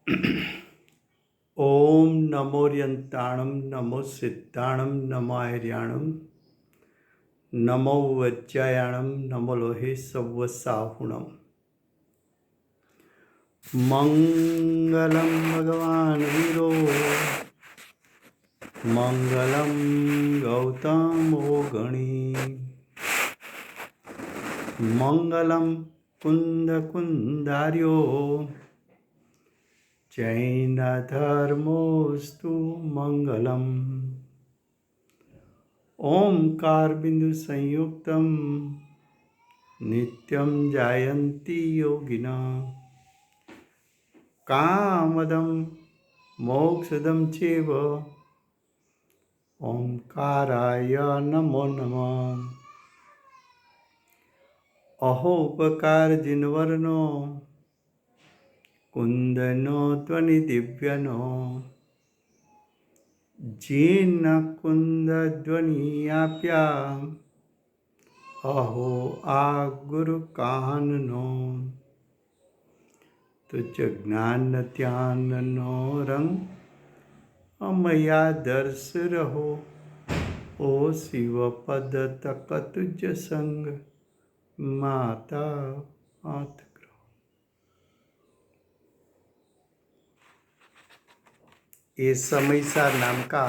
ओम नमोर्यंताणं नमो सिद्धाणं नमो आर्याणं नमो वज्रायाणं नमो लोहे सव्वसाहुणम्। मंगलम भगवान वीरो मंगलम गौतमो गणी मंगलम कुंद कुंदार्यो जैन धर्मोस्तु मंगलम। ओंकार बिंदु संयुक्तम नित्यं जायन्ति योगिना कामदं मोक्षदं चैव ओंकाराय नमो नमः। अहो उपकार जिनवर्नो कुंदनो ध्वनि दिव्यनो जीन कुंद ध्वनि आप्या अहो आ गुरु काननो तुझ ज्ञान ध्याननो रंग अमया दर्श रहो ओ शिव पद तक तुझ संग माता हाथ ग्रहो। ये समयसार नाम का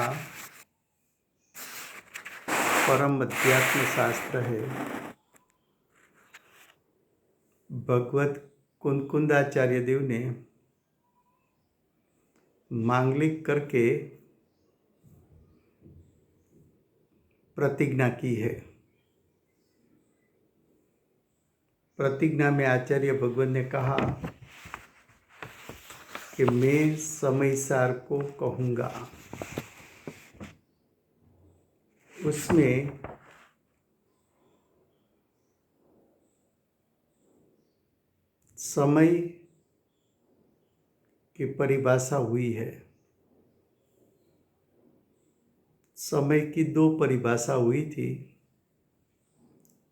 परम अध्यात्म शास्त्र है। भगवत कुंकुंदाचार्य देव ने मांगलिक करके प्रतिज्ञा की है। प्रतिज्ञा में आचार्य भगवान ने कहा कि मैं समयसार को कहूँगा। उसमें समय की परिभाषा हुई है। समय की दो परिभाषा हुई थी।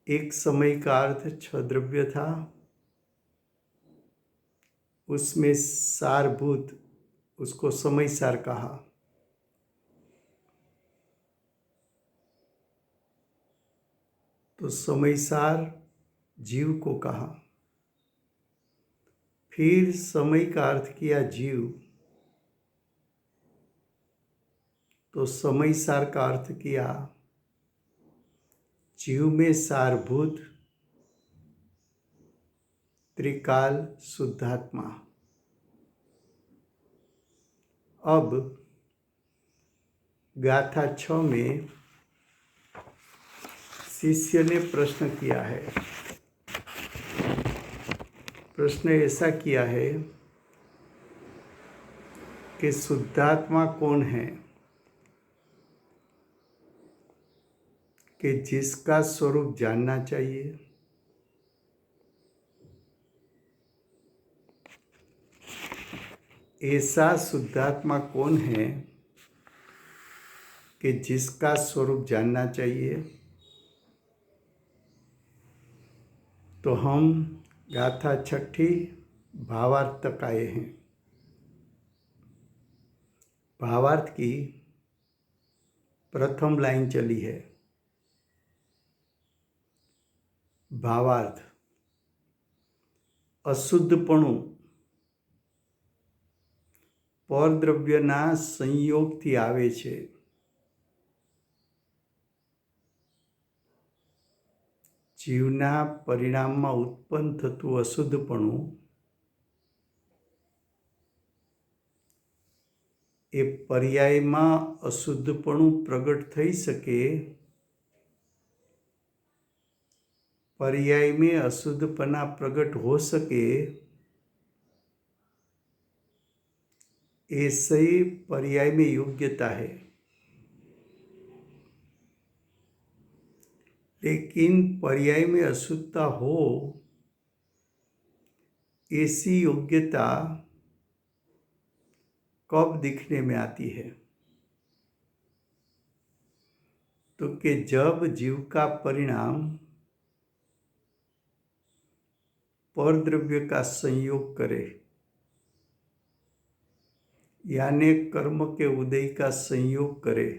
एक समय का अर्थ छह द्रव्य था, उसमें सारभूत उसको समयसार कहा। तो समयसार जीव को कहा। फिर समय का अर्थ किया जीव, तो समयसार का अर्थ किया जीव में सारभूत त्रिकाल शुद्धात्मा। अब गाथा 6 में शिष्य ने प्रश्न किया है। प्रश्न ऐसा किया है कि शुद्धात्मा कौन है कि जिसका स्वरूप जानना चाहिए। ऐसा शुद्धात्मा कौन है कि जिसका स्वरूप जानना चाहिए। तो हम गाथा 6 भावार्थ तक आए हैं। भावार्थ की प्रथम लाइन चली है। भावार्थ अशुद्धपणु પરદ્રવ્યના સંયોગથી આવે છે। જીવના પરિણામમાં ઉત્પન્ન થતું અશુદ્ધપણું એ પર્યાયમાં અશુદ્ધપણું પ્રગટ થઈ શકે, पर्याय में अशुद्धपना प्रकट हो सके, ऐसे ही पर्याय में योग्यता है। लेकिन पर्याय में अशुद्धता हो ऐसी योग्यता कब दिखने में आती है? तो कि जब जीव का परिणाम परद्रव्य का संयोग करे। यानी कर्म के उदय का संयोग करे,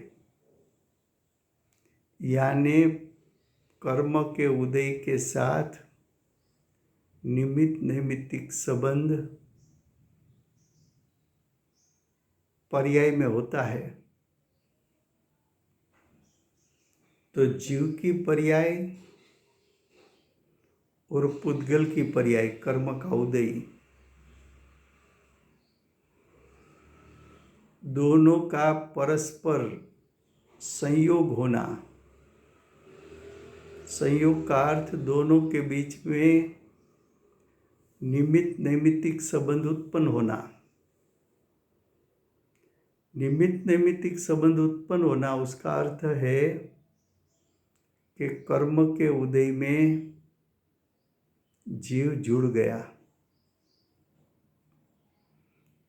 यानी कर्म के उदय के साथ निमित्त नैमित्तिक संबंध पर्याय में होता है। तो जीव की पर्याय और पुद्गल की पर्याय कर्म का उदय, दोनों का परस्पर संयोग होना, संयोग का अर्थ दोनों के बीच में निमित्त नैमित्तिक संबंध उत्पन्न होना। निमित्त नैमित्तिक संबंध उत्पन्न होना उसका अर्थ है कि कर्म के उदय में जीव जुड़ गया।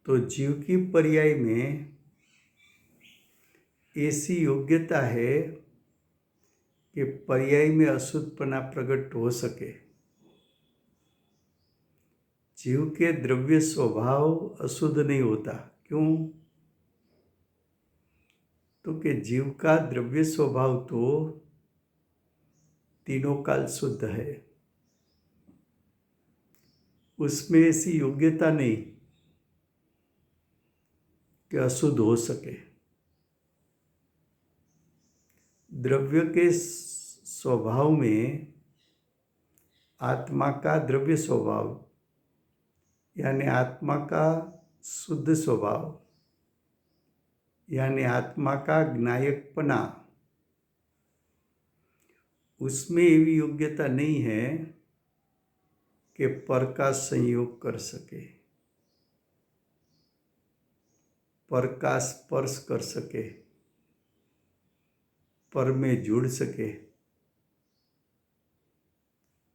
तो जीव की पर्याय में ऐसी योग्यता है कि पर्याय में अशुद्धपना प्रकट हो सके। जीव के द्रव्य स्वभाव अशुद्ध नहीं होता। क्यों? तो कि जीव का द्रव्य स्वभाव तो तीनों काल शुद्ध है, उसमें ऐसी योग्यता नहीं कि अशुद्ध हो सके। द्रव्य के स्वभाव में आत्मा का द्रव्य स्वभाव यानी आत्मा का शुद्ध स्वभाव यानी आत्मा का ज्ञायकपना, उसमें एवी योग्यता नहीं है कि पर का संयोग कर सके, पर का स्पर्श कर सके, पर में जुड़ सके।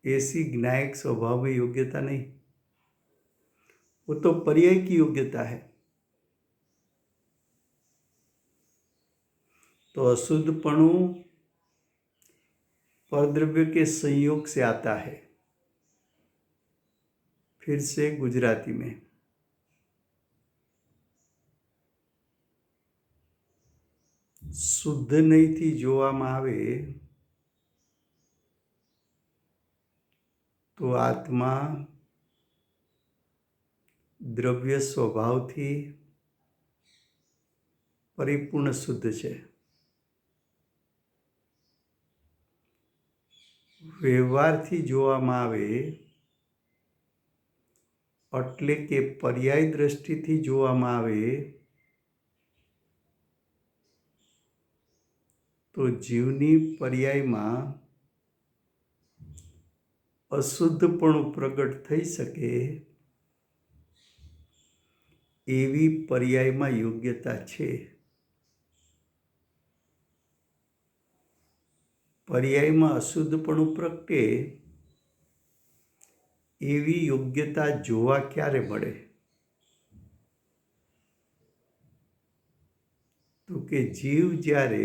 ऐसी ज्ञायक स्वभाव में योग्यता नहीं, वो तो पर्याय की योग्यता है। तो अशुद्धपणु परद्रव्य के संयोग से आता है। फिर से गुजराती में शुद्ध नहीं थी જોવામાં આવે तो आत्मा द्रव्य स्वभाव थी परिपूर्ण शुद्ध है। व्यवहार थी જોવામાં આવે એટલે કે પર્યાય દ્રષ્ટિથી જોવામાં આવે तो जीवनी पर्यायમાં અશુદ્ધપણું પ્રગટ થઈ શકે એવી पर्यायમાં યોગ્યતા છે। पर्यायમાં અશુદ્ધપણું પ્રગટે એવી યોગ્યતા જોવા ક્યારે મળે? તો કે જીવ જ્યારે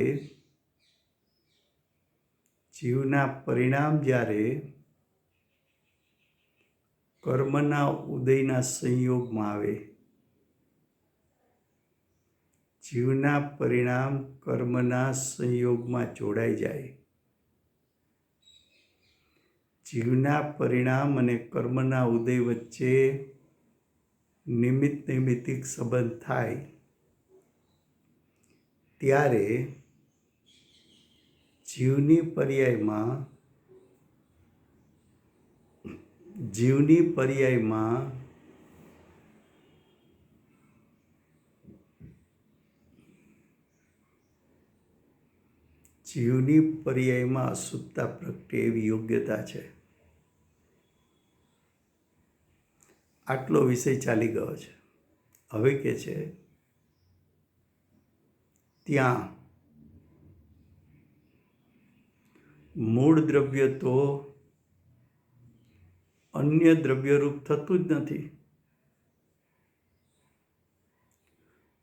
જીવના પરિણામ જ્યારે કર્મના ઉદયના સંયોગમાં આવે, જીવના પરિણામ કર્મના સંયોગમાં જોડાઈ જાય, જીવના પરિણામ અને કર્મના ઉદય વચ્ચે નિમિત્ત નૈમિત્તિક સંબંધ થાય ત્યારે જીવની पर्यायમાં અશુદ્ધતા પ્રગટે એવી યોગ્યતા છે। આટલો વિષય ચાલી ગયો છે। હવે કે છે ત્યાં મૂળ દ્રવ્ય તો अन्य द्रव्यरूप थतुं ज नथी।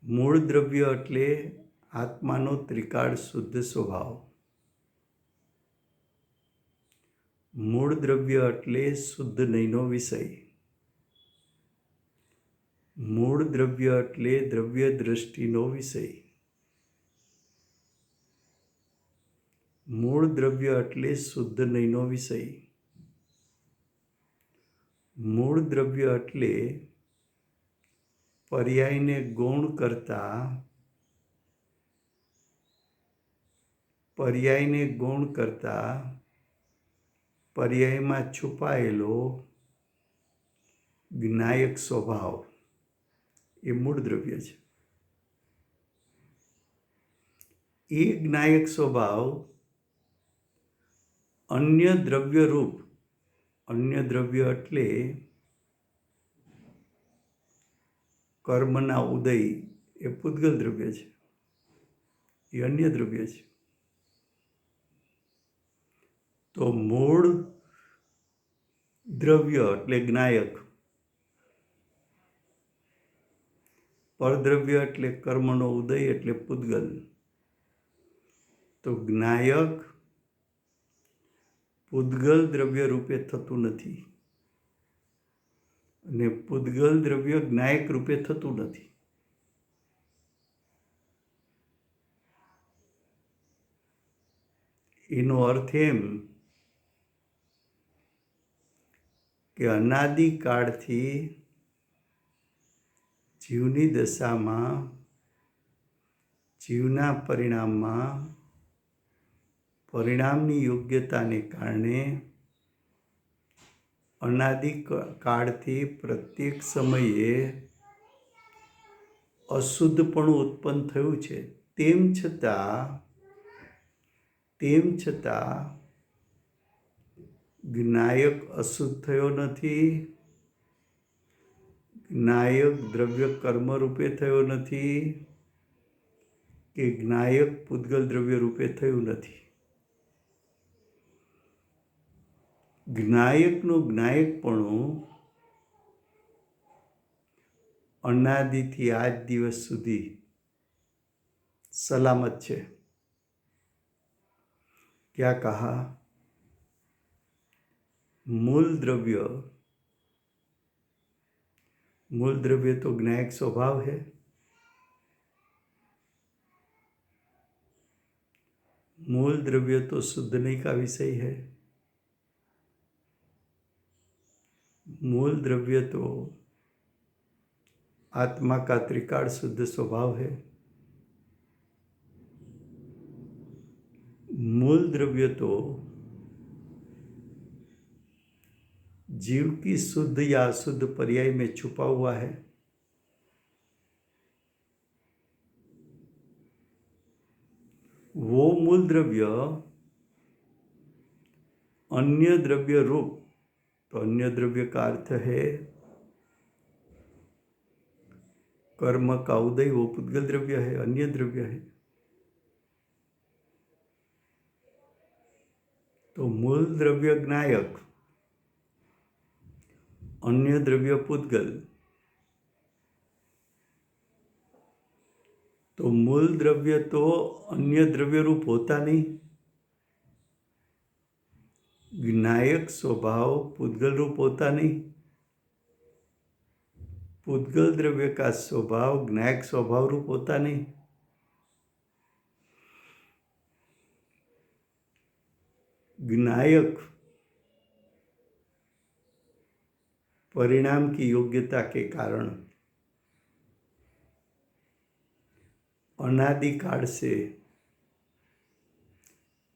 मूळ द्रव्य एटले आत्मानो त्रिकाळ शुद्ध स्वभाव। मूळ द्रव्य एटले शुद्ध नहींनो विषय। મૂળ દ્રવ્ય એટલે દ્રવ્ય દ્રષ્ટિનો વિષય. મૂળ દ્રવ્ય એટલે શુદ્ધ નહીંનો વિષય. મૂળ દ્રવ્ય એટલે પર્યાયને ગૌણ કરતા પર્યાયમાં છુપાયેલો જ્ઞાયક સ્વભાવ એ મૂળ દ્રવ્ય છે. એ જ્ઞાયક સ્વભાવ અન્ય દ્રવ્ય રૂપ, અન્ય દ્રવ્ય એટલે કર્મના ઉદય એ પૂતગલ દ્રવ્ય છે, એ અન્ય દ્રવ્ય છે. તો મૂળ દ્રવ્ય એટલે જ્ઞાયક, પરદ્રવ્ય એટલે કર્મનો ઉદય એટલે પૂતગલ. તો જ્ઞાયક પૂતગલ દ્રવ્ય રૂપે થતું નથી અને પૂતગલ દ્રવ્ય જ્ઞાયક રૂપે થતું નથી. એનો અર્થ એમ કે અનાદિકાળથી જીવની દશામાં, જીવના પરિણામમાં, પરિણામની યોગ્યતાને કારણે અનાદિકાળથી પ્રત્યેક સમયે અશુદ્ધપણું ઉત્પન્ન થયું છે. તેમ છતાં જ્ઞાયક અશુદ્ધ થયો નથી, જ્ઞાયક દ્રવ્ય કર્મ રૂપે થયો નથી કે જ્ઞાયક પૂતગલ દ્રવ્ય રૂપે થયું નથી. જ્ઞાયકનું જ્ઞાયકપણું અનાદિથી આજ દિવસ સુધી સલામત છે. क्या कहा? मूल द्रव्य तो ज्ञायक स्वभाव है. मूल द्रव्य तो शुद्ध नहीं का विषय है. मूल द्रव्य तो आत्मा का त्रिकाल शुद्ध स्वभाव है. मूल द्रव्य तो जीव की शुद्ध या अशुद्ध पर्याय में छुपा हुआ है. वो मूल द्रव्य अन्य द्रव्य रूप, तो अन्य द्रव्य का अर्थ है कर्म का उदय, वो पूतगल द्रव्य है, अन्य द्रव्य है. तो मूल द्रव्य ज्ञायक, अन्य द्रव्य पूतगल. तो मूल द्रव्य तो अन्य द्रव्य रूप होता नहीं. ज्ञायक स्वभाव पूतगल रूप होता नहीं. पूतगल द्रव्य का स्वभाव ज्ञायक स्वभाव रूप होता नहीं. ज्ञायक परिणाम की योग्यता के कारण अनादिकाल से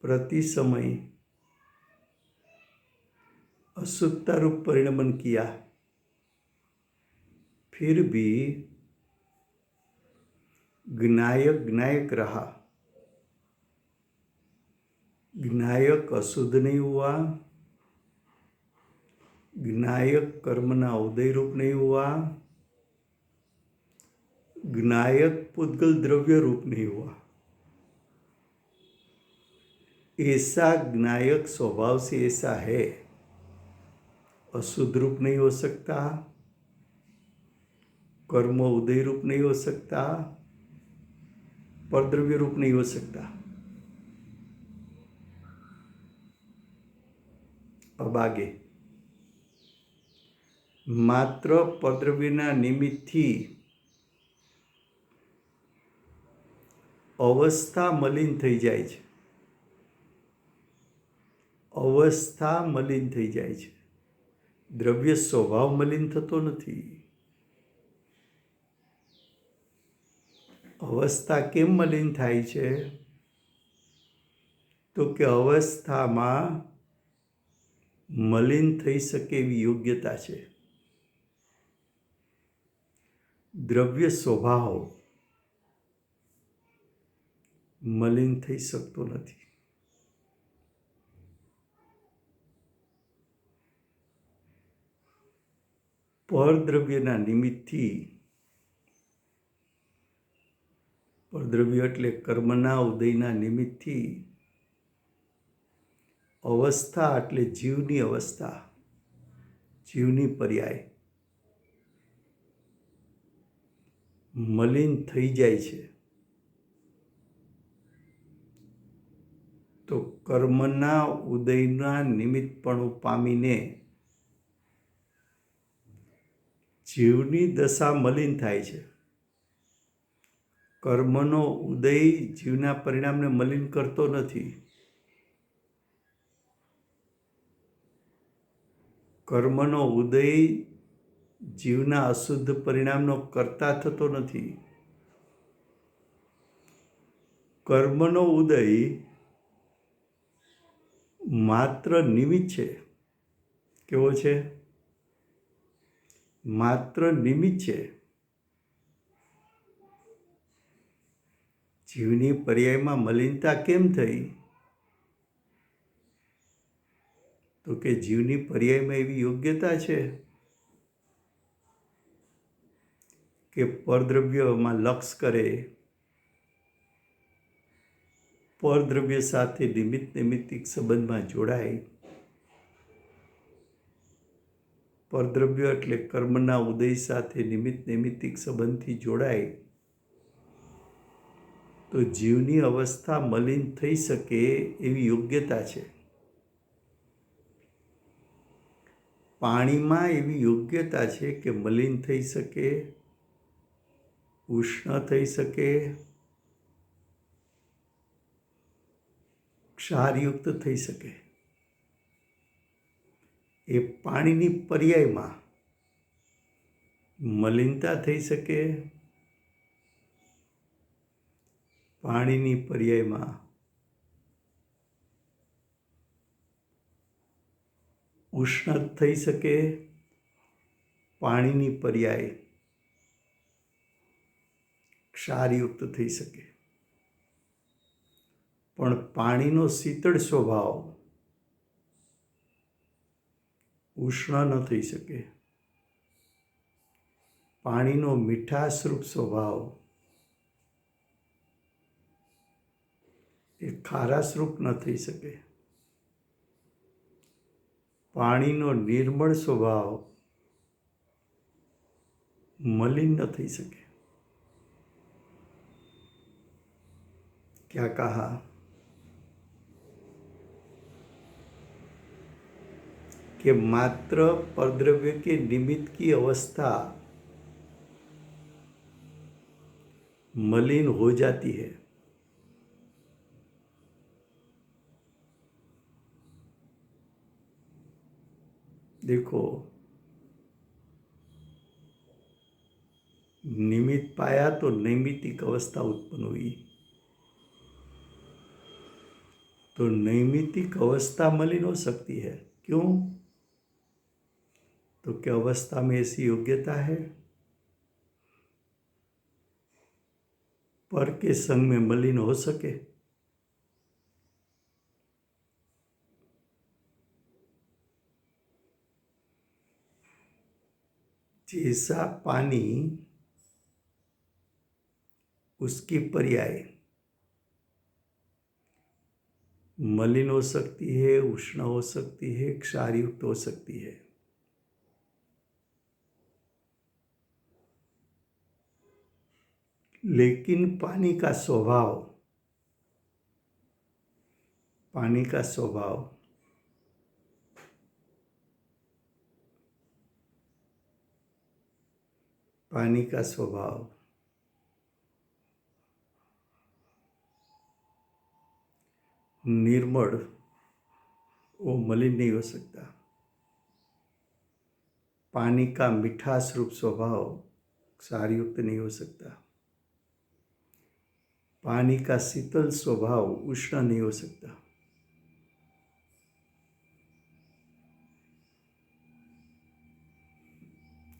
प्रति समय अशुद्धता रूप परिणमन किया, फिर भी ज्ञायक रहा. ज्ञायक अशुद्ध नहीं हुआ, ज्ञायक कर्मना उदय रूप नहीं हुआ, ज्ञायक पूतगल द्रव्य रूप नहीं हुआ. ऐसा ज्ञायक स्वभाव से ऐसा है, अशुद्ध रूप नहीं हो सकता, कर्म उदय रूप नहीं हो सकता, परद्रव्य रूप नहीं हो सकता. अब आगे માત્ર પરદ્રવ્યના નિમિત્તથી અવસ્થા મલિન થઈ જાય છે. અવસ્થા મલિન થઈ જાય છે. દ્રવ્ય સ્વભાવ મલિન થતો નથી. અવસ્થા કેમ મલિન થાય છે? તો કે અવસ્થામાં મલિન થઈ શકે એવી યોગ્યતા છે. દ્રવ્ય સ્વભાવ મલિન થઈ શકતો નથી. પરદ્રવ્યના નિમિત્તથી, પરદ્રવ્ય એટલે કર્મના ઉદયના નિમિત્તથી, અવસ્થા એટલે જીવની અવસ્થા, જીવની પર્યાય મલિન થઈ જાય છે. તો કર્મના ઉદયના નિમિત્તપણું પામીને જીવની દશા મલિન થાય છે. કર્મનો ઉદય જીવના પરિણામને મલિન કરતો નથી. કર્મનો ઉદય જીવના અશુદ્ધ પરિણામનો કર્તા થતો નથી. કર્મનો ઉદય માત્ર નિમિત્ત છે. કેવો છે? માત્ર નિમિત્ત છે. જીવની પર્યાયમાં મલિનતા કેમ થઈ? તો કે જીવની પર્યાયમાં એવી યોગ્યતા છે કે પરદ્રવ્યમાં લક્ષ કરે, પરદ્રવ્ય સાથે નિમિત્ત નૈમિત્તિક સંબંધમાં જોડાય. પરદ્રવ્ય એટલે કર્મના ઉદય સાથે નિમિત્ત નૈમિત્તિક સંબંધથી જોડાય તો જીવની અવસ્થા મલિન થઈ શકે એવી યોગ્યતા છે. પાણીમાં એવી યોગ્યતા છે કે મલિન થઈ શકે, ઉષ્ણ થઈ શકે, ક્ષારયુક્ત થઈ શકે. એ પાણીની પર્યાયમાં મલિનતા થઈ શકે, પાણીની પર્યાયમાં ઉષ્ણ થઈ શકે, પાણીની પર્યાય ક્ષારયુક્ત થઈ શકે. પણ પાણીનો શીતળ સ્વભાવ ઉષ્ણ ન થઈ શકે. પાણીનો મીઠાશરૂપ સ્વભાવ એ ખારાશરૂપ ન થઈ શકે. પાણીનો નિર્મળ સ્વભાવ મલિન ન થઈ શકે. क्या कहा? कि मात्र परद्रव्य के निमित्त की अवस्था मलिन हो जाती है. देखो, निमित्त पाया तो नैमित्तिक अवस्था उत्पन्न हुई. तो नैमित्तिक अवस्था मलिन हो सकती है. क्यों? तो क्या अवस्था में ऐसी योग्यता है पर के संग में मलिन हो सके? जैसा पानी उसकी पर्याय मलिन हो सकती है, उष्ण हो सकती है, क्षारयुक्त हो सकती है. लेकिन पानी का स्वभाव पानी का स्वभाव निर्मल, वो मलिन नहीं हो सकता। पानी का मिठास रूप स्वभाव क्षारयुक्त नहीं हो सकता। पानी का शीतल स्वभाव उष्ण नहीं हो सकता।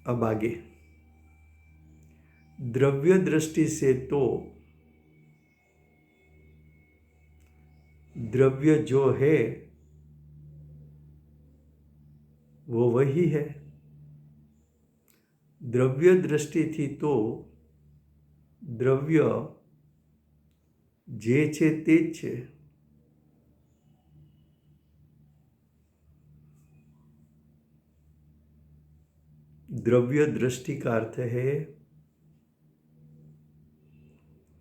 अब आगे, द्रव्य दृष्टि से तो द्रव्य जो है वो वही है। द्रव्य दृष्टि थी तो द्रव्य जे छे ते ज छे। द्रव्य दृष्टि का अर्थ है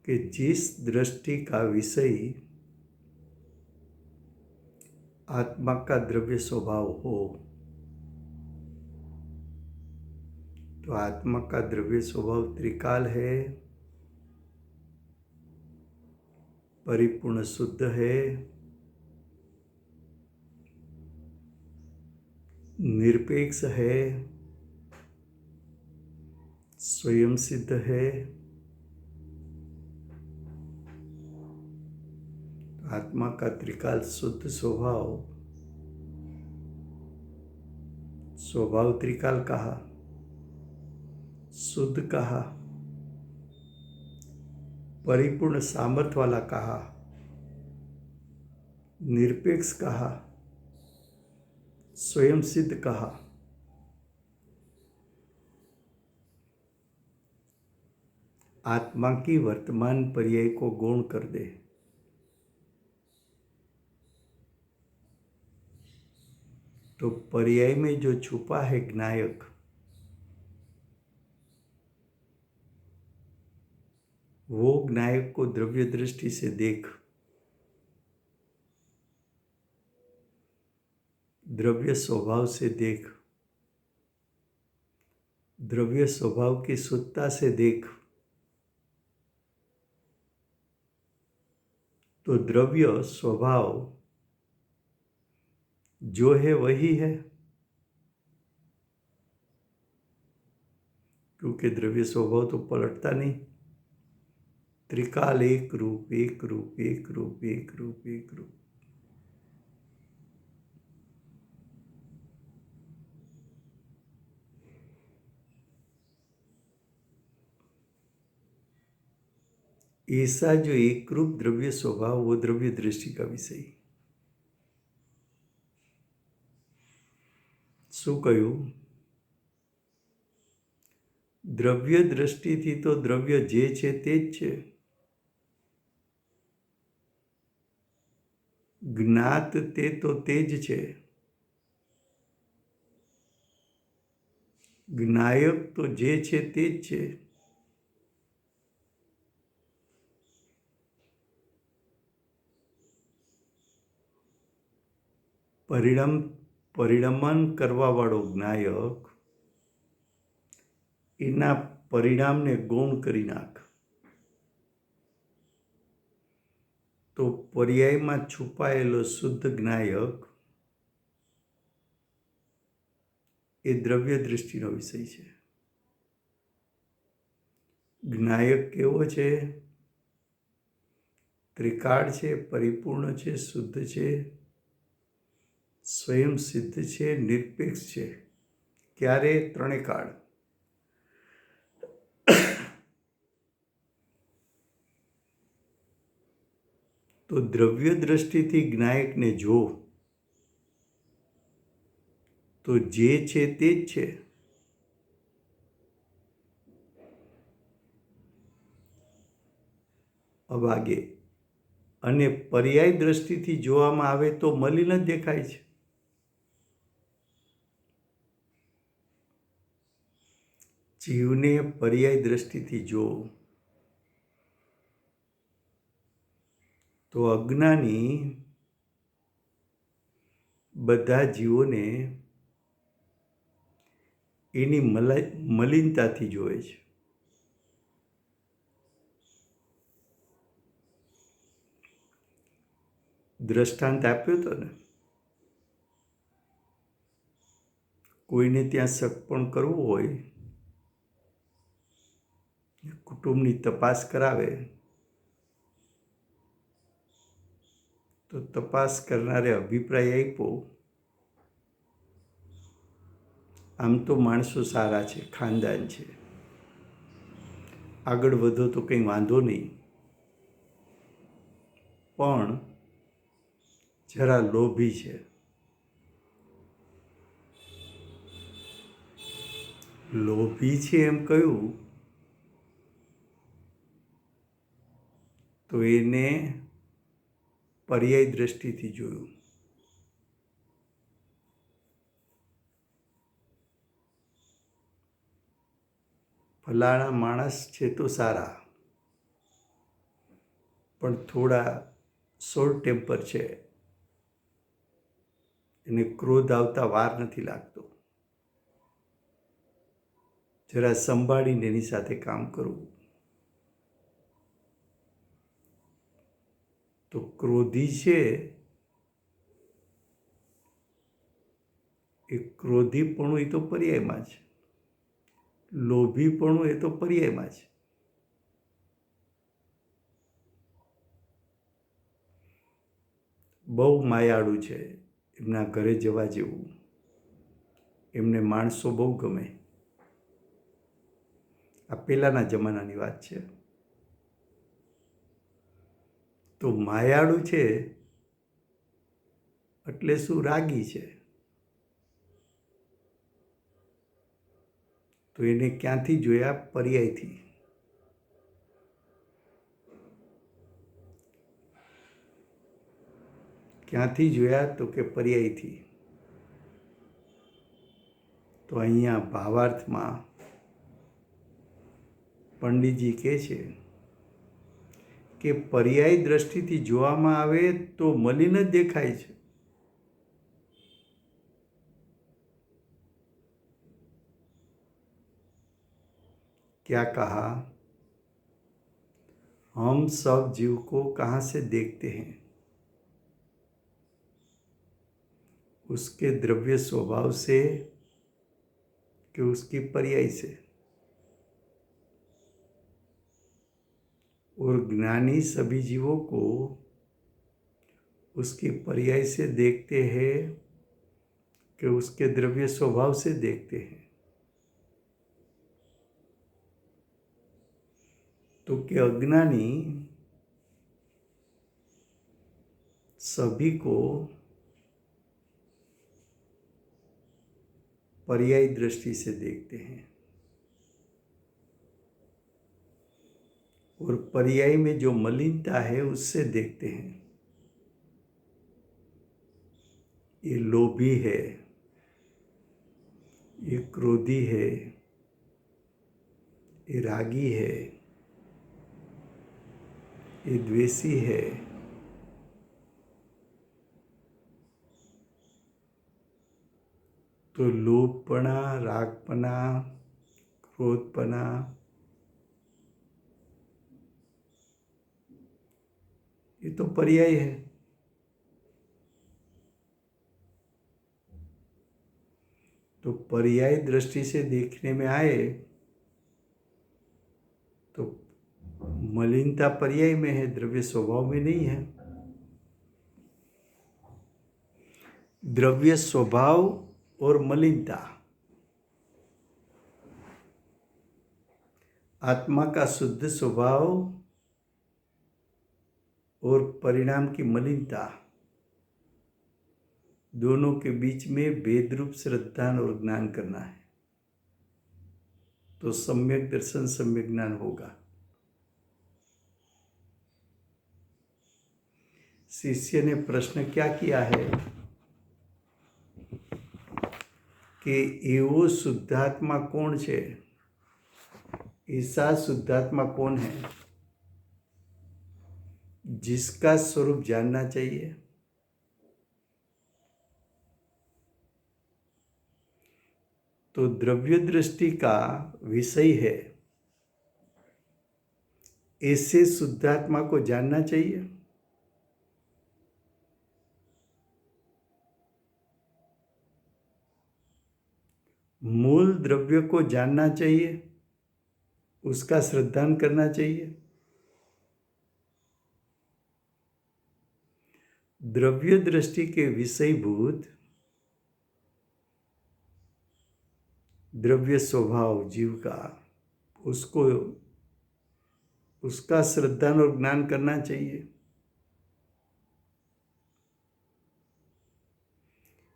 कि जिस दृष्टि का विषय आत्मा का द्रव्य स्वभाव हो, तो आत्मा का द्रव्य स्वभाव त्रिकाल है, परिपूर्ण शुद्ध है, निरपेक्ष है, स्वयं सिद्ध है। आत्मा का त्रिकाल शुद्ध स्वभाव, स्वभाव त्रिकाल कहा, शुद्ध कहा, परिपूर्ण सामर्थ्य वाला कहा, निरपेक्ष कहा, स्वयं सिद्ध कहा। आत्मा की वर्तमान पर्याय को गौण कर दे तो पर्याय में जो छुपा है ज्ञायक, वो ज्ञायक को द्रव्य दृष्टि से देख। द्रव्य स्वभाव से देख, द्रव्य स्वभाव की शुद्धता से देख, तो द्रव्य स्वभाव जो है वही है, क्योंकि द्रव्य स्वभाव तो पलटता नहीं। त्रिकाल एक रूप, एक रूप, एक रूप, एक रूप, एक रूप। ऐसा जो एक रूप द्रव्य स्वभाव, वो द्रव्य दृष्टि का विषय। શું કહ્યું? દ્રવ્ય દ્રષ્ટિથી તો દ્રવ્ય જે છે તે જ છે। જ્ઞાત તે તો તે જ છે। જ્ઞાયક તો જે છે તે જ છે। પરિણમન કરવાવાળો જ્ઞાયક એના પરિણામને ગૌણ કરી નાખ, તો પર્યાયમાં છુપાયેલો શુદ્ધ જ્ઞાયક એ દ્રવ્ય દૃષ્ટિનો વિષય છે। જ્ઞાયક કેવો છે? ત્રિકાળ છે, પરિપૂર્ણ છે, શુદ્ધ છે, સ્વયં સિદ્ધ છે, નિરપેક્ષ છે। ક્યારે? ત્રણે કાળ। તો દ્રવ્ય દ્રષ્ટિથી જ્ઞાયકને જો, તો જે છે તે જ છે। अब आगे, અને પર્યાય દ્રષ્ટિથી જોવામાં આવે તો મલિન જ દેખાય છે। જીવને પર્યાય દ્રષ્ટિથી જો તો અજ્ઞાની બધા જીવોને એની મલિનતાથી જોવે છે. દ્રષ્ટાંત આપ્યો હતો ને, કોઈને ત્યાં સગપણ કરવું હોય, કુટુંબની તપાસ કરાવે તો તપાસ કરનારે અભિપ્રાય આપ્યો, આમ તો માણસો સારા છે, ખાનદાન છે, આગળ વધો તો કંઈ વાંધો નહીં, પણ જરા લોભી છે. લોભી છે એમ કહ્યું તો એને પર્યાય દ્રષ્ટિથી જોયું. ફલાણા માણસ છે તો સારા, પણ થોડા શોર્ટ ટેમ્પર છે, એને ક્રોધ આવતા વાર નથી લાગતો, જરા સંભાળીને એની સાથે કામ કરવું. તો ક્રોધી છે એ ક્રોધીપણું એ તો પર્યાયમાં છે, લોભીપણું એ તો પર્યાયમાં છે. બહુ માયાળુ છે, એમના ઘરે જવા જેવું, એમને માણસો બહુ ગમે. આ પહેલાંના જમાનાની વાત છે. તો માયાળુ છે એટલે શું? રાગી છે. તો એને ક્યાંથી જોયા? પર્યાયથી. ક્યાંથી જોયા? તો કે પર્યાયથી. તો અહીંયા ભાવાર્થમાં પંડિતજી કહે છે કે પર્યાય દ્રષ્ટિથી જોવામાં આવે તો મલિન જ દેખાય છે. क्या कहा? हम सब जीव को कहाँ से देखते हैं? उसके द्रव्य स्वभाव से कि उसकी पर्याय से. और ज्ञानी सभी जीवों को उसकी पर्याय से देखते हैं कि उसके द्रव्य स्वभाव से देखते हैं. तो कि अज्ञानी सभी को पर्याय दृष्टि से देखते हैं, और पर्याय में जो मलिनता है उससे देखते हैं. ये लोभी है, ये क्रोधी है, ये रागी है, ये द्वेषी है. तो लोभपना, रागपना, क्रोधपना ये तो पर्याय है. तो पर्याय दृष्टि से देखने में आए तो मलिनता पर्याय में है, द्रव्य स्वभाव में नहीं है. द्रव्य स्वभाव और मलिनता, आत्मा का शुद्ध स्वभाव और परिणाम की मलिनता, दोनों के बीच में भेद रूप श्रद्धा और ज्ञान करना है, तो सम्यक दर्शन, सम्यक ज्ञान होगा. शिष्य ने प्रश्न क्या किया है कि एवो शुद्धात्मा कौन है? ऐसा शुद्धात्मा कौन है जिसका स्वरूप जानना चाहिए? तो द्रव्य दृष्टि का विषय है, ऐसे शुद्धात्मा को जानना चाहिए। मूल द्रव्य को जानना चाहिए, उसका श्रद्धान करना चाहिए। द्रव्य दृष्टि के विषयभूत द्रव्य स्वभाव जीव का, उसको उसका श्रद्धान और ज्ञान करना चाहिए।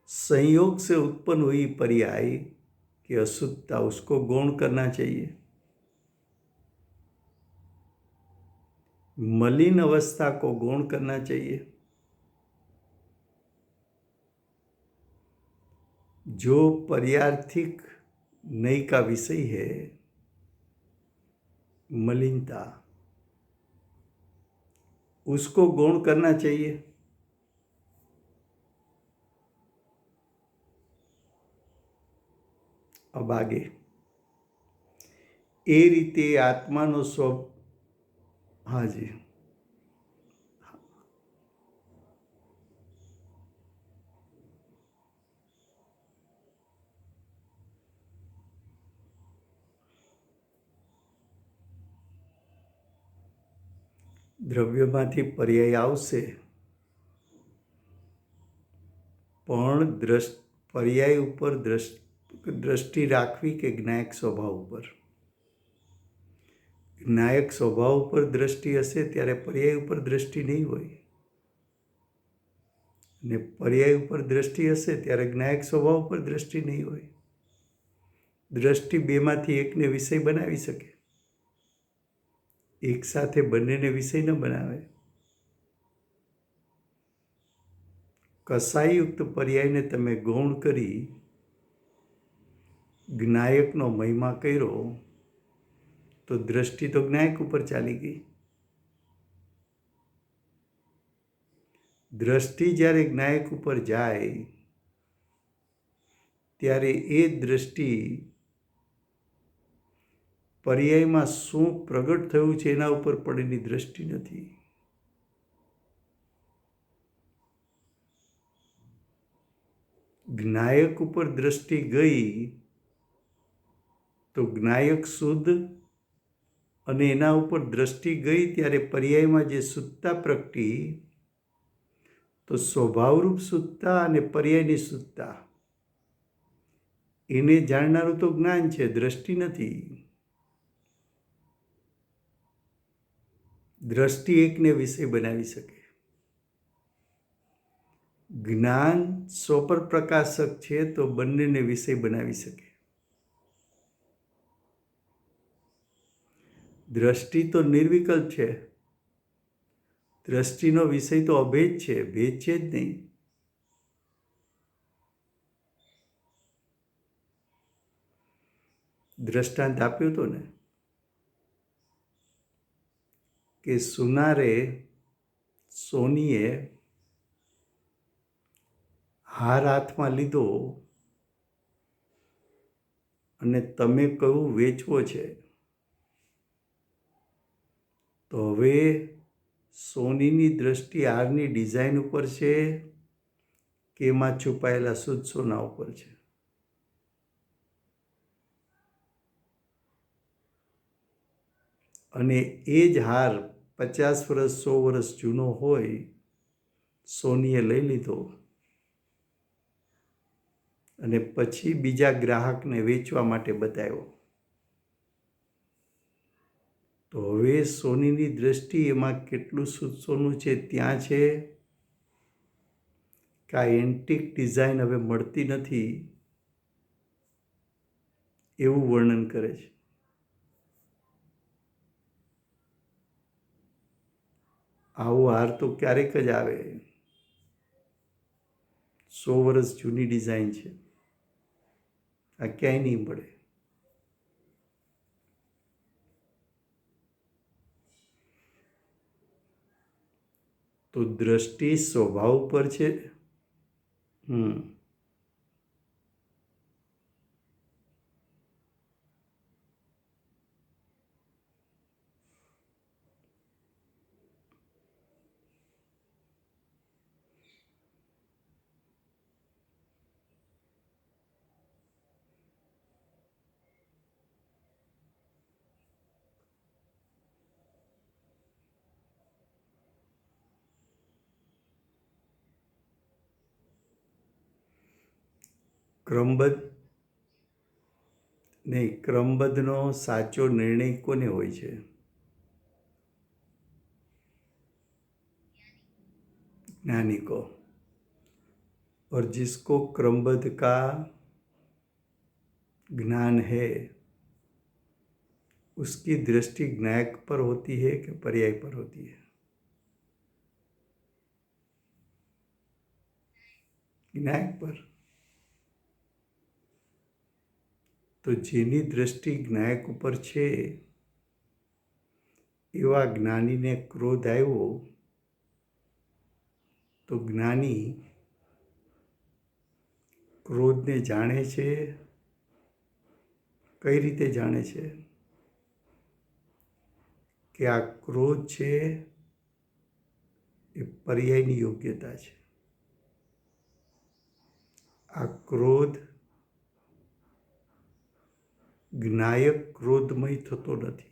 संयोग से उत्पन्न हुई पर्याय की अशुद्धता, उसको गौण करना चाहिए। मलिन अवस्था को गौण करना चाहिए। जो पर्यार्थिक नई का विषय है, मलिनता, उसको गौण करना चाहिए। अब आगे એ રીતે આત્માનો સ્વ હાજી દ્રવ્યમાંથી પર્યાય આવશે, પણ પર્યાય ઉપર દ્રષ્ટિ રાખવી કે જ્ઞાયક સ્વભાવ ઉપર? જ્ઞાયક સ્વભાવ ઉપર દ્રષ્ટિ હશે ત્યારે પર્યાય ઉપર દ્રષ્ટિ નહીં હોય, અને પર્યાય ઉપર દ્રષ્ટિ હશે ત્યારે જ્ઞાયક સ્વભાવ ઉપર દ્રષ્ટિ નહીં હોય. દ્રષ્ટિ બેમાંથી એકને વિષય બનાવી શકે, એક સાથે બંનેને વિષય ન બનાવે. કસાયુક્ત પર્યાયને તમે ગૌણ કરી જ્ઞાયકનો મહિમા કર્યો તો દ્રષ્ટિ તો જ્ઞાયક ઉપર ચાલી ગઈ. દ્રષ્ટિ જ્યારે જ્ઞાયક ઉપર જાય ત્યારે એ દ્રષ્ટિ પર્યાયમાં શું પ્રગટ થયું છે એના ઉપર પડેલી દ્રષ્ટિ નથી. જ્ઞાયક ઉપર દ્રષ્ટિ ગઈ તો જ્ઞાયક શુદ્ધ, અને એના ઉપર દ્રષ્ટિ ગઈ ત્યારે પર્યાયમાં જે શુદ્ધતા પ્રગટી, તો સ્વભાવરૂપ શુદ્ધતા અને પર્યાયની શુદ્ધતા, એને જાણનારું તો જ્ઞાન છે, દ્રષ્ટિ નથી. દ્રષ્ટિ એકને વિષય બનાવી શકે, જ્ઞાન સ્વપર પ્રકાશક છે તો બંનેને વિષય બનાવી શકે. દ્રષ્ટિ તો નિર્વિકલ્પ છે, દ્રષ્ટિનો વિષય તો અભેદ છે, ભેદ છે જ નહીં. દ્રષ્ટાંત આપ્યું હતું ને કે સોનીએ હાર હાથમાં લીધો અને તમે કહ્યું વેચવો છે, તો હવે સોનીની દ્રષ્ટિ હારની ડિઝાઇન ઉપર છે કે એમાં છુપાયેલા શુદ્ધ સોના ઉપર છે? અને એ જ હાર 50 વર્ષ 100 વર્ષ જૂનો હોય, સોનીએ લઈ લીધો અને પછી બીજા ગ્રાહકને વેચવા માટે બતાવ્યો, તો હવે સોનીની દ્રષ્ટિ એમાં કેટલું શુદ્ધ સોનું છે ત્યાં છે કે આ એન્ટિક ડિઝાઇન હવે મળતી નથી એવું વર્ણન કરે છે. આવો હાર તો ક્યારેક જ આવે, 100 વર્ષ જૂની ડિઝાઇન છે, આ ક્યાંય નહીં મળે. તો દ્રષ્ટિ સ્વભાવ પર છે. ક્રમબદ્ધ નહીં, ક્રમબદ્ધનો સાચો નિર્ણય કોને હોય છે? ज्ञानी को। और जिसको क्रमबद्ध का ज्ञान है उसकी दृष्टि ज्ञायक पर होती है कि पर्याय पर होती है? જ્ઞાયક પર। તો જેની દ્રષ્ટિ જ્ઞાયક ઉપર છે એવા જ્ઞાનીને ક્રોધ આવ્યો તો જ્ઞાની ક્રોધને જાણે છે। કઈ રીતે જાણે છે? કે આ ક્રોધ છે એ પર્યાયની યોગ્યતા છે। આ ક્રોધ જ્ઞાયક ક્રોધમય થતો નથી।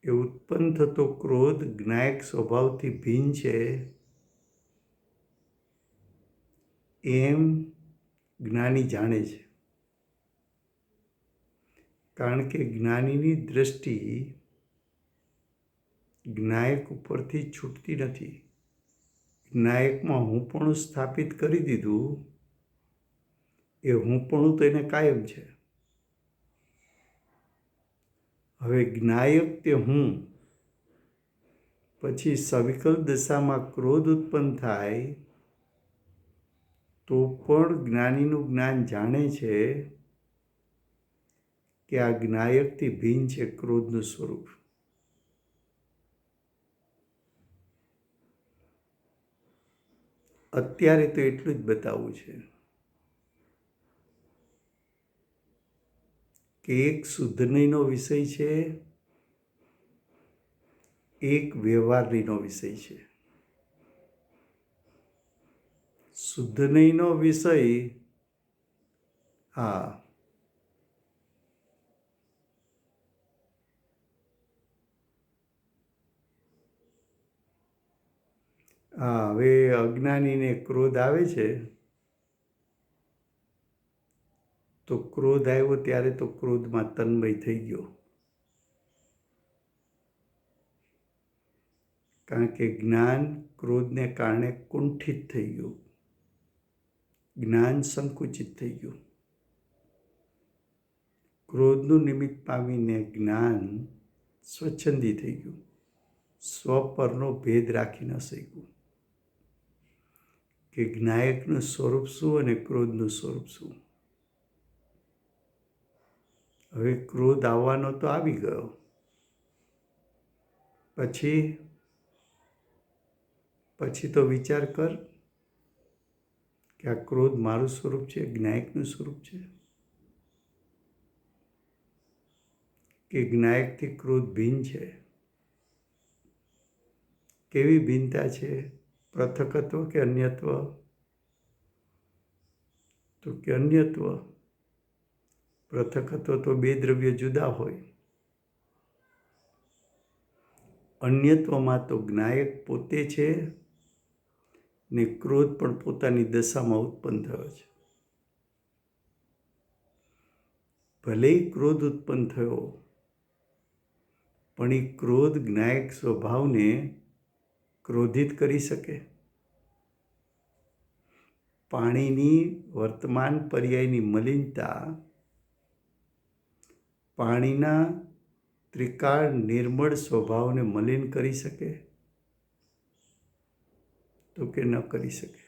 એ ઉત્પન્ન થતો ક્રોધ જ્ઞાયક સ્વભાવથી ભિન્ન છે એમ જ્ઞાની જાણે છે। કારણ કે જ્ઞાનીની દ્રષ્ટિ જ્ઞાયક ઉપરથી છૂટતી નથી। જ્ઞાયકમાં હુંપણું સ્થાપિત કરી દીધું, એ હુંપણું તો એને કાયમ છે। હવે જ્ઞાયક તે હું પછી સવિકલ્પ દશામાં ક્રોધ ઉત્પન્ન થાય તો પણ જ્ઞાનીનું જ્ઞાન જાણે છે કે આ જ્ઞાયકથી ભિન્ન છે ક્રોધનું સ્વરૂપ। અત્યારે તો એટલું જ બતાવવું છે કે એક શુદ્ધનયનો વિષય છે, એક વ્યવહારનયનો વિષય છે। શુદ્ધનયનો વિષય હા હવે અજ્ઞાનીને ક્રોધ આવે છે તો ક્રોધ આવ્યો ત્યારે તો ક્રોધમાં તન્મય થઈ ગયો। કારણ કે જ્ઞાન ક્રોધને કારણે કુંઠિત થઈ ગયું, જ્ઞાન સંકુચિત થઈ ગયું। ક્રોધનું નિમિત્ત પામીને જ્ઞાન સ્વચ્છંદી થઈ ગયું, સ્વ પરનો ભેદ રાખી ન શક્યું કે જ્ઞાયકનું સ્વરૂપ શું અને ક્રોધનું સ્વરૂપ શું। હવે ક્રોધ આવવાનો તો આવી ગયો, પછી તો વિચાર કર કે આ ક્રોધ મારું સ્વરૂપ છે, જ્ઞાયકનું સ્વરૂપ છે કે જ્ઞાયકથી ક્રોધ ભિન્ન છે? કેવી ભિન્નતા છે? પૃથકત્વ કે અન્યત્વ? તો કે અન્યત્વ। પૃથકત્વ તો બે દ્રવ્ય જુદા હોય, અન્યત્વમાં તો જ્ઞાયક પોતે છે ને ક્રોધ પણ પોતાની દશામાં ઉત્પન્ન થયો છે। ભલે ક્રોધ ઉત્પન્ન થયો પણ એ ક્રોધ જ્ઞાયક સ્વભાવને ક્રોધિત કરી શકે? પાણીની વર્તમાન પર્યાયની મલિનતા પાણીના ત્રિકાળ નિર્મળ સ્વભાવને મલિન કરી શકે? તો કે ન કરી શકે।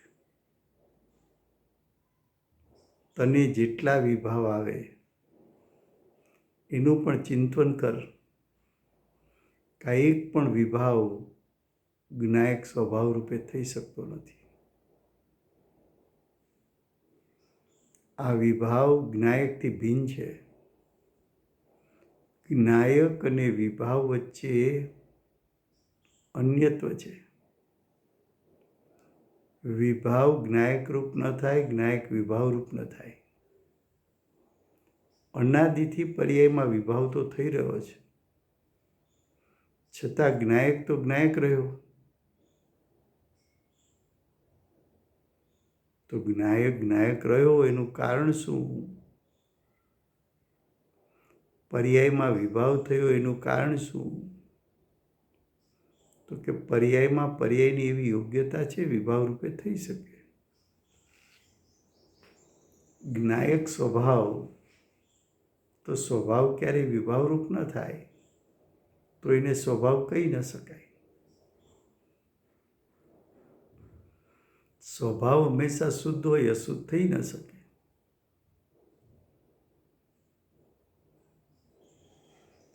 તને જેટલા વિભાવ આવે એનું પણ ચિંતન કર કે એક પણ વિભાવ જ્ઞાયક સ્વભાવ રૂપે થઈ શકતો નથી। આ વિભાવ જ્ઞાયકથી ભિન્ન છે। જ્ઞાયક અને વિભાવ વચ્ચે અન્યત્વ છે। વિભાવ જ્ઞાયક રૂપ ન થાય, જ્ઞાયક વિભાવ રૂપ ન થાય। અનાદિથી પર્યાયમાં વિભાવ તો થઈ રહ્યો છે, છતાં જ્ઞાયક તો જ્ઞાયક રહ્યો। તો જ્ઞાયક રહ્યો એનું કારણ શું? પર્યાયમાં વિભાવ થયો એનું કારણ શું? તો કે પર્યાયમાં પર્યાયની એવી યોગ્યતા છે વિભાવ રૂપે થઈ શકે. જ્ઞાયક સ્વભાવ, તો સ્વભાવ ક્યારેય વિભાવરૂપ ન થાય, તો એને સ્વભાવ કહી ન શકાય. સ્વભાવ હંમેશા શુદ્ધ હોય, અશુદ્ધ થઈ ન શકે.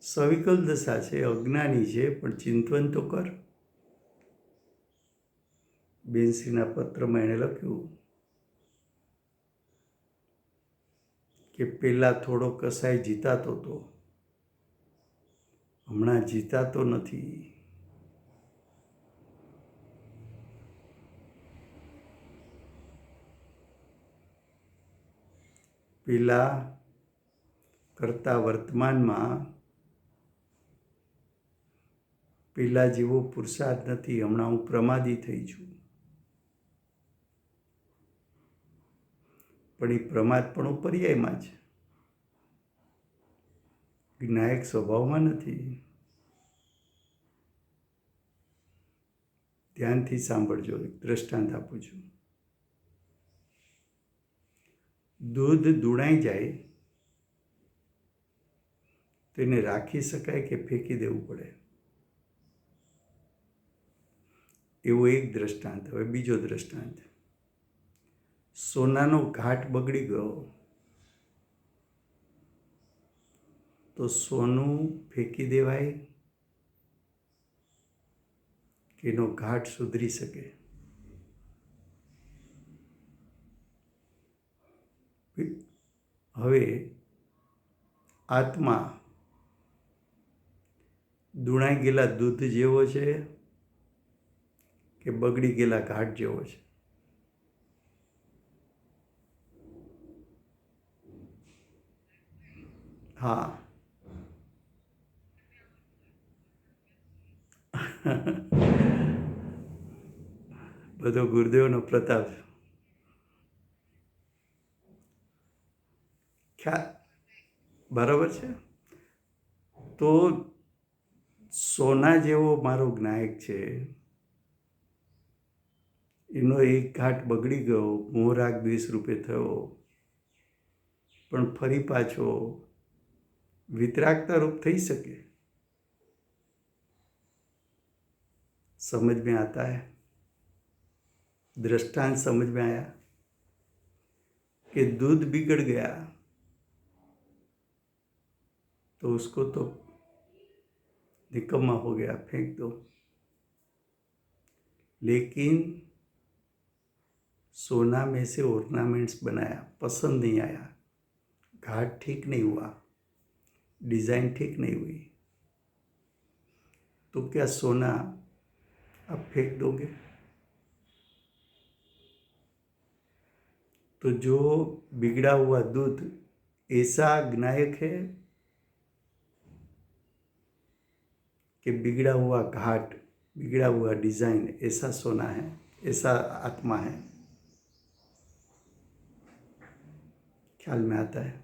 સવિકલ દશા છે, અજ્ઞાની છે, પણ ચિંતન તો કર. બેનશ્રીના પત્રમાં એણે લખ્યું કે પહેલાં થોડો કસાય જીતાતો હતો, હમણાં જીતાતો નથી. પહેલાં કરતાં વર્તમાનમાં પહેલાં જેવો પુરુષાર્થ નથી, હમણાં હું પ્રમાદી થઈ છું. પણ એ પ્રમાદપણું પર્યાયમાં છે, જ્ઞાયક સ્વભાવમાં નથી. ધ્યાનથી સાંભળજો, એક દ્રષ્ટાંત આપું છું. દૂધ દુણાઈ જાય તો એને રાખી શકાય કે ફેંકી દેવું પડે? એવો એક દ્રષ્ટાંત. હવે બીજો દ્રષ્ટાંત. સોનાનો ઘાટ બગડી ગયો તો સોનું ફેંકી દેવાય કે એનો ઘાટ સુધરી શકે? હવે આત્મા દુણાઈ ગયેલા દૂધ જેવો છે કે બગડી ગયેલા ઘાટ જેવો છે? હા. બધો ગુરુદેવનો પ્રતાપ. ખ્યાલ બરાબર છે. તો સોના જેવો મારો જ્ઞાયક છે, એનો એક ઘાટ બગડી ગયો, મોહ રાગ દ્વેષ રૂપે થયો, પણ ફરી પાછો વિતરાગતા રૂપ થઈ શકે. समझ में आता है? दृष्टांत समझ में आया कि दूध बिगड़ गया तो उसको तो निकम्मा हो गया, फेंक दो. लेकिन सोना में से ऑर्नामेंट्स बनाया, पसंद नहीं आया, घाट ठीक नहीं हुआ, डिजाइन ठीक नहीं हुई, तो क्या सोना आप फेंक दोगे? तो जो बिगड़ा हुआ दूध ऐसा ज्ञायक है कि बिगड़ा हुआ घाट, बिगड़ा हुआ डिजाइन ऐसा सोना है, ऐसा आत्मा है? ख्याल में आता है?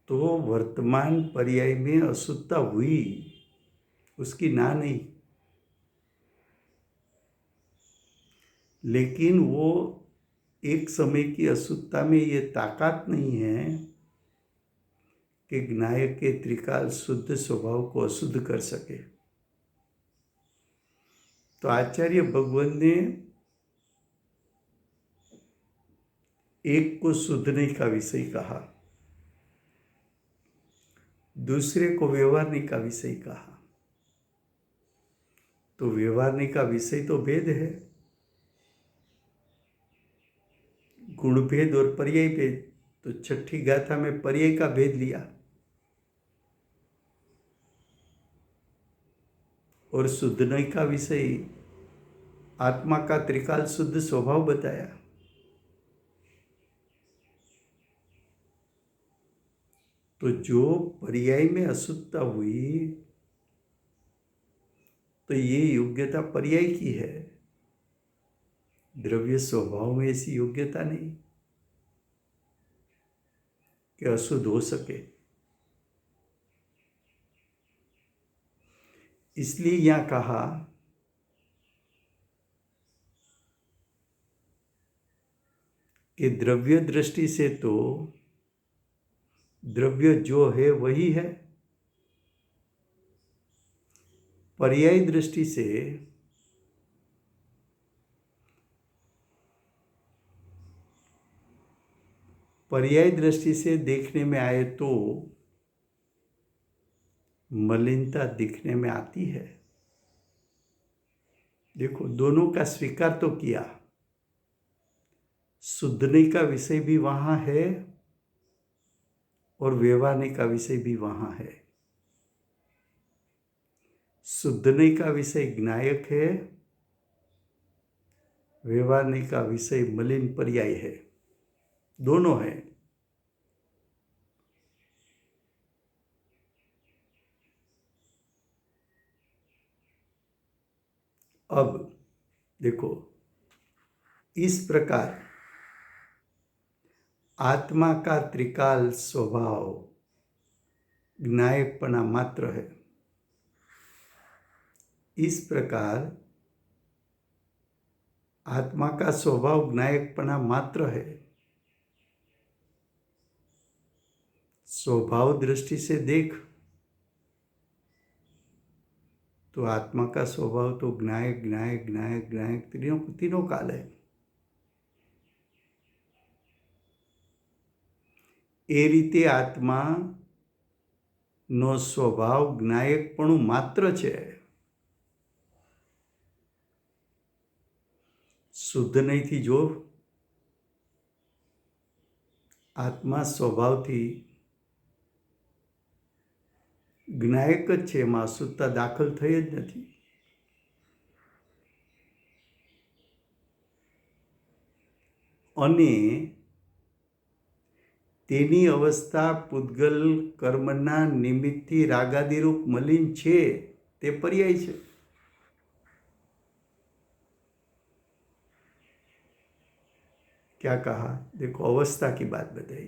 तो वर्तमान पर्याय में अशुद्धता हुई, उसकी ना नहीं, लेकिन वो एक समय की अशुद्धता में ये ताकत नहीं है कि ज्ञायक के त्रिकाल शुद्ध स्वभाव को अशुद्ध कर सके. तो आचार्य भगवान ने एक को शुद्धने का विषय कहा, दूसरे को व्यवहारने का विषय कहा. तो व्यवहारने का विषय तो भेद है, गुण भेद और पर्याय भेद. तो छठी गाथा में पर्याय का भेद लिया और शुद्धने का विषय आत्मा का त्रिकाल शुद्ध स्वभाव बताया. तो जो पर्याय में अशुद्धता हुई तो ये योग्यता पर्याय की है, द्रव्य स्वभाव में ऐसी योग्यता नहीं कि अशुद्ध हो सके। इसलिए यहां कहा कि द्रव्य दृष्टि से तो द्रव्य जो है वही है, पर्यायी दृष्टि से देखने में आए तो मलिनता दिखने में आती है। देखो, दोनों का स्वीकार तो किया, शुद्धने का विषय भी वहां है और व्यवहारने का विषय भी वहां है। शुद्धने का विषय ज्ञायक है, व्यवहारने का विषय मलिन पर्याय है, दोनों है। अब देखो, इस प्रकार आत्मा का त्रिकाल स्वभाव ज्ञायकपना मात्र है। इस प्रकार आत्मा का स्वभाव ज्ञायकपना मात्र है। स्वभाव दृष्टि से देख तो आत्मा का स्वभाव तो ज्ञायक ज्ञायक ज्ञायक ज्ञायक तीनों काल है। ए रीते आत्मा નો સ્વભાવ જ્ઞાયકપણું માત્ર છે, શુદ્ધ નહીંથી જો આત્મા સ્વભાવથી જ્ઞાયક જ છે, એમાં અશુદ્ધતા દાખલ થઈ જ નથી। અને તેની અવસ્થા પૂતગલ કર્મના નિમિત્તથી રાગાદિરૂપ મલિન છે, તે પર્યાય છે। क्या कहा? देखो, अवस्था की बात बताई।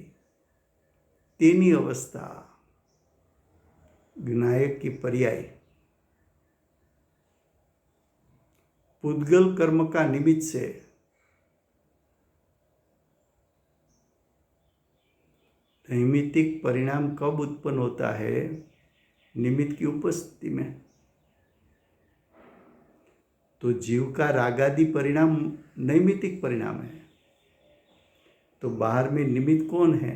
तेनी अवस्था ज्ञायक की पर्याय पूतगल कर्म का निमित्त से नैमित्तिक परिणाम कब उत्पन्न होता है? निमित्त की उपस्थिति में। तो जीव का रागादि परिणाम नैमित्तिक परिणाम है, तो बाहर में निमित्त कौन है?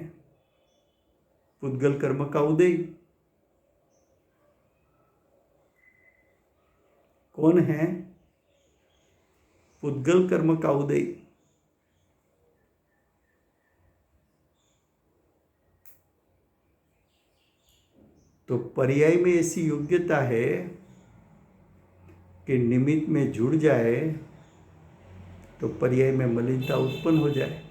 पूतगल कर्म का उदय। कौन है? पूतगल कर्म का उदय। तो पर्याय में ऐसी योग्यता है कि निमित्त में जुड़ जाए तो पर्याय में मलिनता उत्पन्न हो जाए।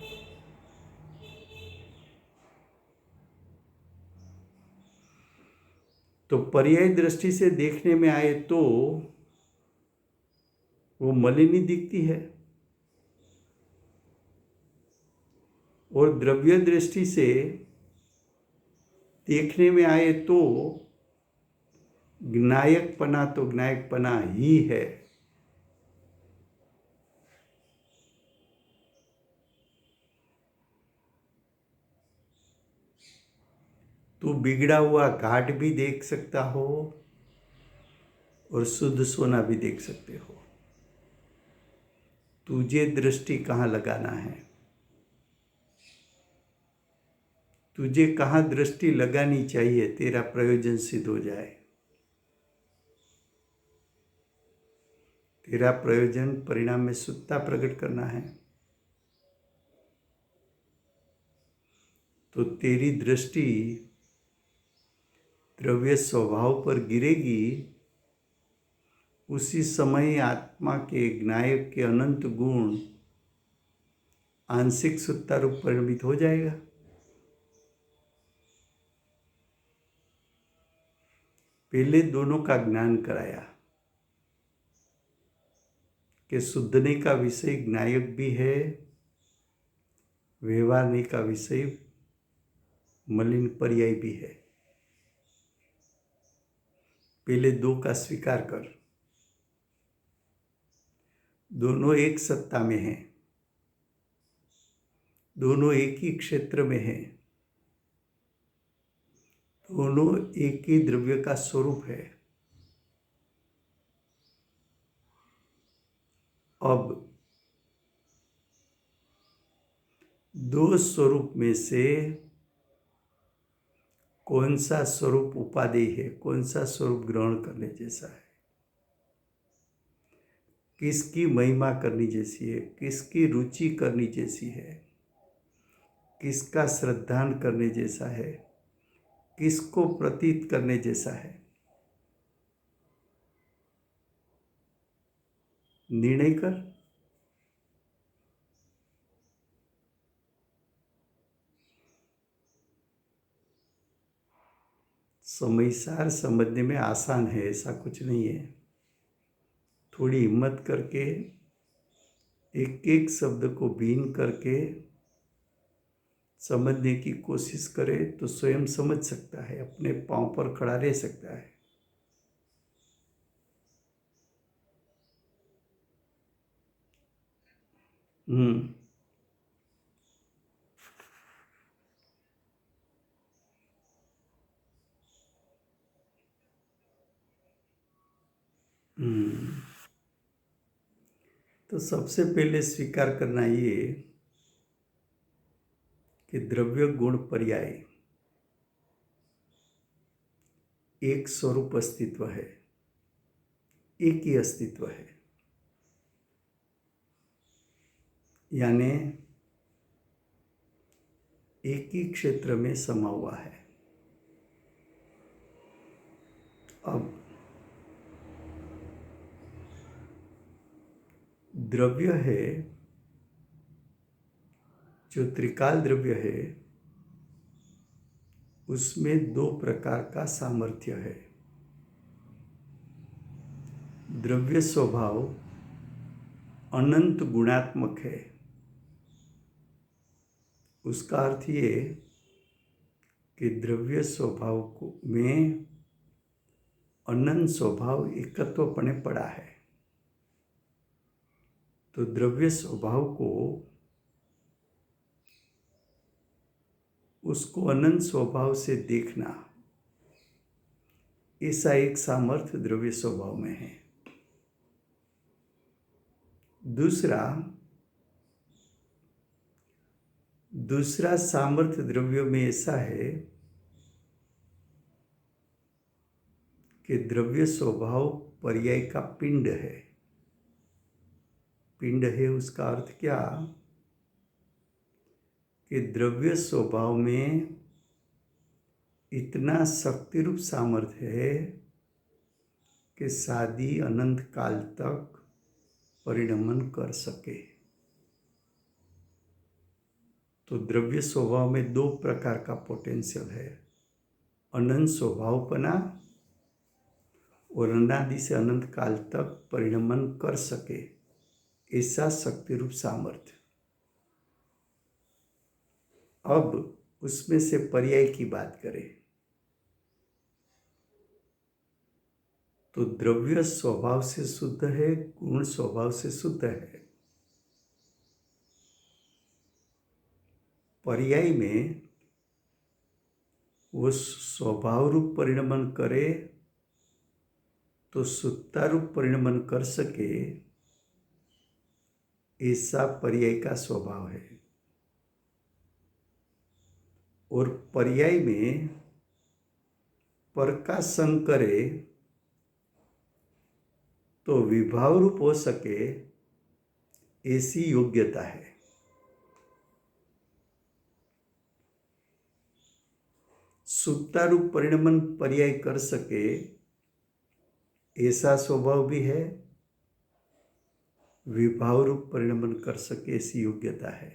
तो पर्याय दृष्टि से देखने में आए तो वो मलिनी दिखती है, और द्रव्य दृष्टि से देखने में आए तो ज्ञायकपना तो ज्ञायकपना ही है। तू बिगड़ा हुआ घाट भी देख सकता हो और शुद्ध सोना भी देख सकते हो। तुझे दृष्टि कहाँ लगाना है, तुझे कहाँ दृष्टि लगानी चाहिए, तेरा प्रयोजन सिद्ध हो जाए। तेरा प्रयोजन परिणाम में शुद्धता प्रकट करना है, तो तेरी दृष्टि द्रव्य स्वभाव पर गिरेगी। उसी समय आत्मा के ज्ञायक के अनंत गुण आंशिक शुद्धता रूप परिणमित हो जाएगा। पहले दोनों का ज्ञान कराया कि शुद्धने का विषय ज्ञायक भी है, व्यवहारने का विषय मलिन पर्याय भी है। पहले दो का स्वीकार कर। दोनों एक सत्ता में हैं, दोनों एक ही क्षेत्र में हैं, दोनों एक ही द्रव्य का स्वरूप है। अब दो स्वरूप में से कौन सा स्वरूप उपादेय है, कौन सा स्वरूप ग्रहण करने जैसा है, किसकी महिमा करनी जैसी है, किसकी रुचि करनी जैसी है, किसका श्रद्धान करने जैसा है, किसको प्रतीत करने जैसा है, निर्णय कर। समयसार समझने में आसान है, ऐसा कुछ नहीं है। थोड़ी हिम्मत करके एक एक शब्द को बीन करके समझने की कोशिश करे तो स्वयं समझ सकता है, अपने पांव पर खड़ा रह सकता है। हम्म तो सबसे पहले स्वीकार करना ये कि द्रव्य गुण पर्याय एक स्वरूप अस्तित्व है, एक ही अस्तित्व है, यानी एक ही क्षेत्र में समा हुआ है। अब द्रव्य है, जो त्रिकाल द्रव्य है, उसमें दो प्रकार का सामर्थ्य है। द्रव्य स्वभाव अनंत गुणात्मक है। उसका अर्थ ये कि द्रव्य स्वभाव को में अनंत स्वभाव एकत्वपणे पड़ा है। तो द्रव्य स्वभाव को उसको अनंत स्वभाव से देखना, ऐसा एक सामर्थ्य द्रव्य स्वभाव में है। दूसरा सामर्थ्य द्रव्य में ऐसा है कि द्रव्य स्वभाव पर्याय का पिंड है। पिंड है उसका अर्थ क्या कि द्रव्य स्वभाव में इतना शक्ति रूप सामर्थ्य है कि शादी अनंत काल तक परिणमन कर सके। तो द्रव्य स्वभाव में दो प्रकार का पोटेंशियल है, अनंत स्वभावपना और अनादि से अनंत काल तक परिणमन कर सके, ऐसा शक्ति रूप सामर्थ्य। अब उसमें से पर्याय की बात करें तो द्रव्य स्वभाव से शुद्ध है, गुण स्वभाव से शुद्ध है। पर्याय में वो स्वभाव रूप परिणमन करे तो शुद्धता रूप परिणमन कर सके, ऐसा पर्याय का स्वभाव है। और पर्याय में पर का संग करे तो विभाव रूप हो सके, ऐसी योग्यता है। शुद्धता रूप परिणमन पर्याय कर सके, ऐसा स्वभाव भी है। विभाव रूप परिणमन कर सके, ऐसी योग्यता है।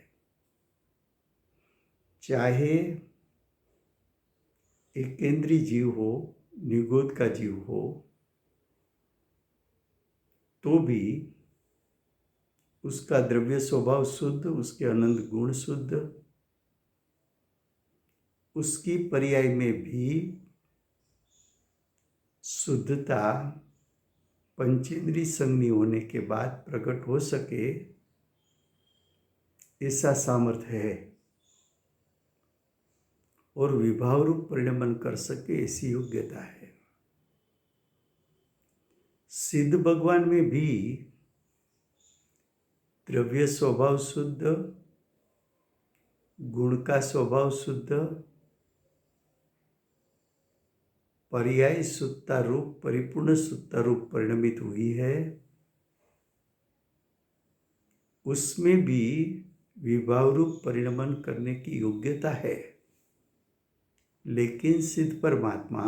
चाहे एकेंद्रीय जीव हो, निगोद का जीव हो, तो भी उसका द्रव्य स्वभाव शुद्ध, उसके अनंत गुण शुद्ध, उसकी पर्याय में भी शुद्धता पंचेंद्रिय संगनी होने के बाद प्रकट हो सके, ऐसा सामर्थ्य है, और विभाव रूप परिणमन कर सके ऐसी योग्यता है। सिद्ध भगवान में भी द्रव्य स्वभाव शुद्ध, गुण का स्वभाव शुद्ध, पर्याय शुद्धता रूप परिपूर्ण शुद्धता रूप परिणमित हुई है। उसमें भी विभाव रूप परिणमन करने की योग्यता है, लेकिन सिद्ध परमात्मा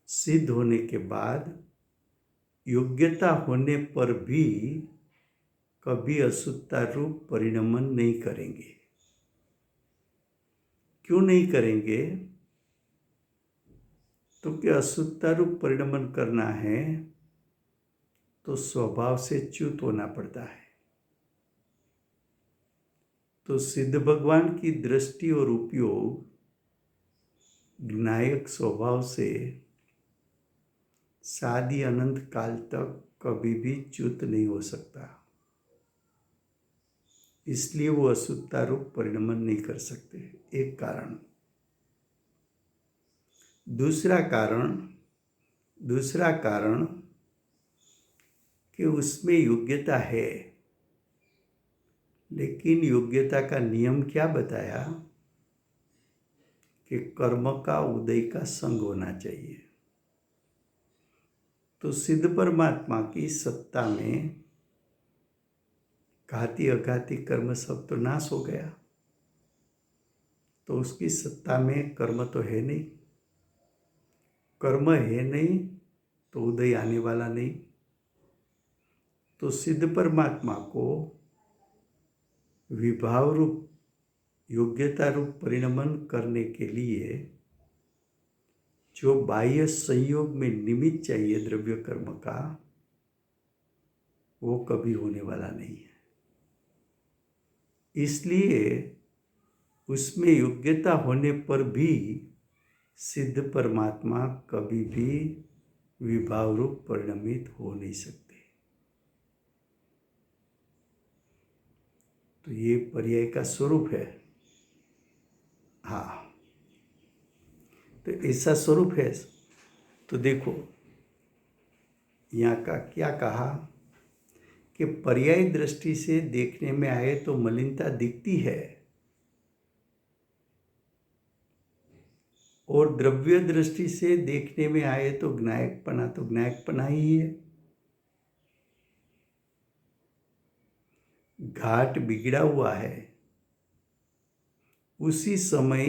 सिद्ध होने के बाद योग्यता होने पर भी कभी अशुद्धता रूप परिणमन नहीं करेंगे। क्यों नहीं करेंगे? तो कि अशुद्धता रूप परिणमन करना है तो स्वभाव से च्युत होना पड़ता है। तो सिद्ध भगवान की दृष्टि और उपयोग ज्ञायक स्वभाव से सादी अनंत काल तक कभी भी च्युत नहीं हो सकता, इसलिए वो अशुद्धता रूप परिणमन नहीं कर सकते। एक कारण। दूसरा कारण कि उसमें योग्यता है, लेकिन योग्यता का नियम क्या बताया कि कर्म का उदय का संग होना चाहिए। तो सिद्ध परमात्मा की सत्ता में घाती अघाती कर्म सब तो नाश हो गया, तो उसकी सत्ता में कर्म तो है नहीं, कर्म है नहीं तो उदय आने वाला नहीं। तो सिद्ध परमात्मा को विभाव रूप योग्यता रूप परिणमन करने के लिए जो बाह्य संयोग में निमित्त चाहिए द्रव्य कर्म का, वो कभी होने वाला नहीं है। इसलिए उसमें योग्यता होने पर भी सिद्ध परमात्मा कभी भी विभाव रूप परिणमित हो नहीं सकते। तो ये पर्याय का स्वरूप है। हाँ, तो ऐसा स्वरूप है। तो देखो यहाँ का क्या कहा कि पर्याय दृष्टि से देखने में आए तो मलिनता दिखती है, और द्रव्य दृष्टि से देखने में आए तो ज्ञायकपना ही है। घाट बिगड़ा हुआ है, उसी समय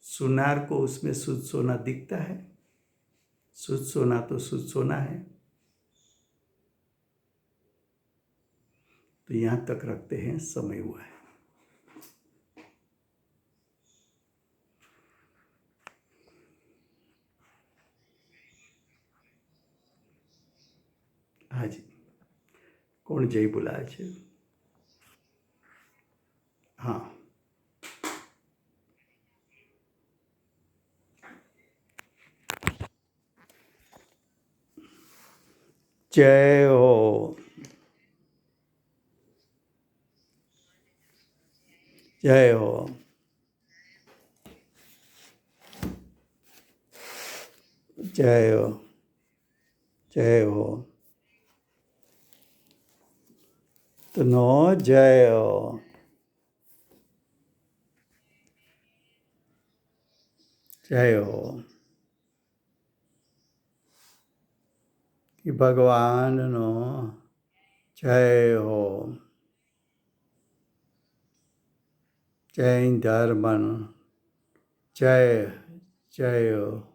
सुनार को उसमें शुद्ध सोना दिखता है। शुद्ध सोना तो शुद्ध सोना है। तो यहां तक रखते हैं, समय हुआ है। हाँ जी, कौन जय बोलाय છે? हाँ, जय हो, जय हो, जय हो, जय हो। तनो जय हो, जय हो। कि भगवान नो जय हो, जय धर्म जय जय हो।